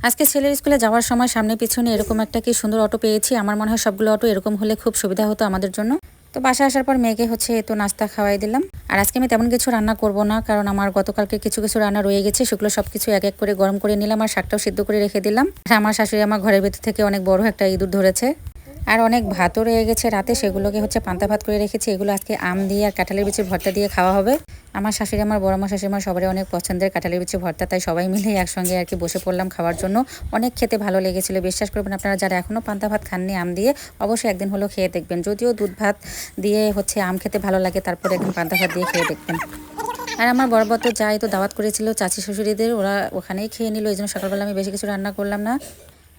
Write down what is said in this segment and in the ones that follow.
আজকে ছেলের স্কুলে যাওয়ার সময় সামনে পিছনে এরকম একটা কি সুন্দর অটো পেয়েছি। আমার মনে হয় সবগুলো অটো এরকম হলে খুব সুবিধা হতো আমাদের জন্য। তো বাসায় আসার পর মেয়েকে তো নাস্তা খাওয়াই দিলাম। আর আজকে আমি তেমন কিছু রান্না করব না, কারণ আমার গতকালকে কিছু কিছু রান্না রয়ে গেছে। সেগুলো সবকিছু এক এক করে গরম করে নিলাম আর শাকটাও সিদ্ধ করে রেখে দিলাম। আর আমার শাশুড়ি আমার ঘরের ভেতর থেকে অনেক বড় একটা ইঁদুর ধরেছে। আর অনেক ভাতও রয়ে গেছে রাতে, সেগুলোকে পান্তা ভাত করে রেখেছি। এগুলো আজকে আম দিয়ে আর কাঁঠালের বিচির ভর্তা দিয়ে খাওয়া হবে। আমার শাশুড়ি, আমার বড় মা, শাশুড়ি মা সবারই অনেক পছন্দের কাঁঠালের বিচির ভর্তা, তাই সবাই মিলে একসঙ্গে বসে পড়লাম খাওয়ার জন্য। অনেক খেতে ভালো লেগেছিল। বিশ্বাস করবেন আপনারা যারা এখনও পান্তা ভাত খাননি আম দিয়ে, অবশ্যই একদিন হলো খেয়ে দেখবেন। যদিও দুধ ভাত দিয়ে আম খেতে ভালো লাগে, তারপরে একদিন পান্তা ভাত দিয়ে খেয়ে দেখবেন। আর আমার বড় তো যাই তো দাওয়াত করেছিল চাচি শ্বশুরিদের, ওরা ওখানেই খেয়ে নিল। এই জন্য সকালবেলা আমি বেশি কিছু রান্না করলাম না।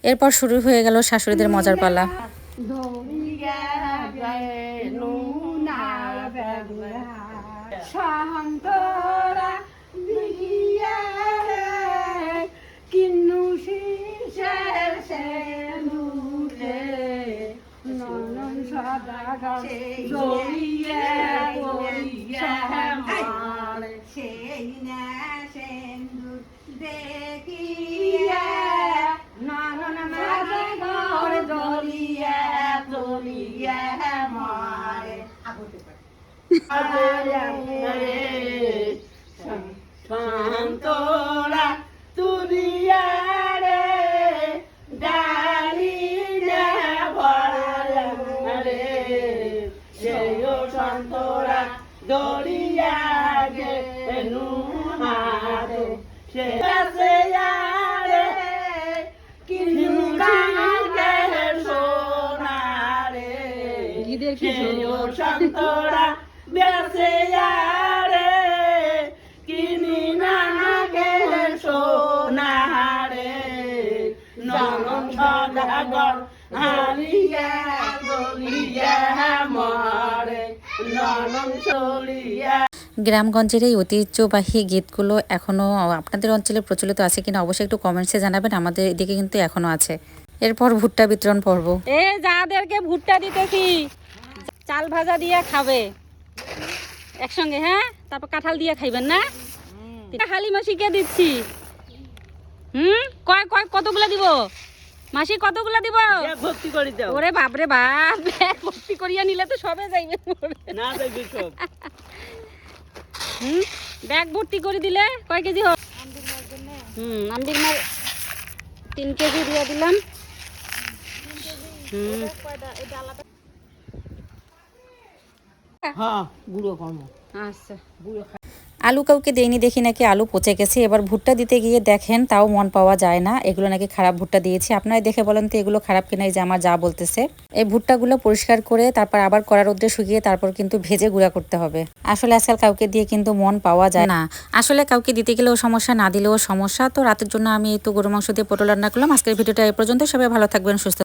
এরপর শুরু হয়ে গেল শাশুড়িদের মজার পালা। শান্তরা বিরিয়া কিন্নু শিশের সেনুরে ননন সদাগর জড়িয়ে জড়িয়ে মারে সেই না সেন্দুর দেখিয়া ননন সদাগর জড়িয়ে জড়িয়ে মারে শান্তরা তুলিয়া রে ডালি রে সেও শান্তরা দরিয়া গে নুহারে সে রে কিনুকাগে সোনারে সেও শান্তরা বেসে রে কিনি না গে সোনারে নরম সদাগর হারিয়া গলিয়া মরে নরম চলিয়া। গ্রামগঞ্জের এই ঐতিহ্যবাহী গীতগুলো এখনও আপনাদের অঞ্চলে প্রচলিত আছে কিনা অবশ্যই একটু কমেন্টসে জানাবেন। আমাদের এদিকে কিন্তু এখনও আছে। এরপর ভুট্টা বিতরণ পর্ব। যাদেরকে ভুট্টা দিতেছি চাল ভাজা দিয়ে খাবে একসঙ্গে, হ্যাঁ? তারপর কাঁঠাল দিয়ে খাইবেন না? হালি মাসিকে দিচ্ছি। কয় কয় কতগুলা দিব মাসি, কতগুলা দিব? ভর্তি করে দাও। ওরে বাপরে বাপ, ব্যাগ ভর্তি করিয়া নিলে তো সবে যাইবে না যাইবে সব। ব্যাগ ভর্তি করে দিলে কয় কেজি হবে? আম্বির মার 3 কেজি দিয়ে দিলাম। হ্যাঁ গুঁড়ো কর্ম। আচ্ছা, আলু কাউকে দেয়নি দেখি নাকি আলু পচে গেছে। এবার ভুট্টা দিতে গিয়ে দেখেন তাও মন পাওয়া যায় না, এগুলো নাকি খারাপ ভুট্টা দিয়েছি। আপনারা দেখে বলেন তো এগুলো খারাপ কিনা। এই যে আমার যা বলতেছে, এই ভুট্টাগুলো পরিষ্কার করে তারপর আবার কড়া রোদ্রে শুকিয়ে তারপর কিন্তু ভেজে গুঁড়া করতে হবে। আসলে আজকাল কাউকে দিয়ে কিন্তু মন পাওয়া যায় না। আসলে কাউকে দিতে গেলেও সমস্যা, না দিলেও সমস্যা। তো রাতের জন্য আমি গরু মাংস দিয়ে পটল রান্না করলাম। আজকের ভিডিওটা এই পর্যন্ত। সবাই ভালো থাকবেন, সুস্থ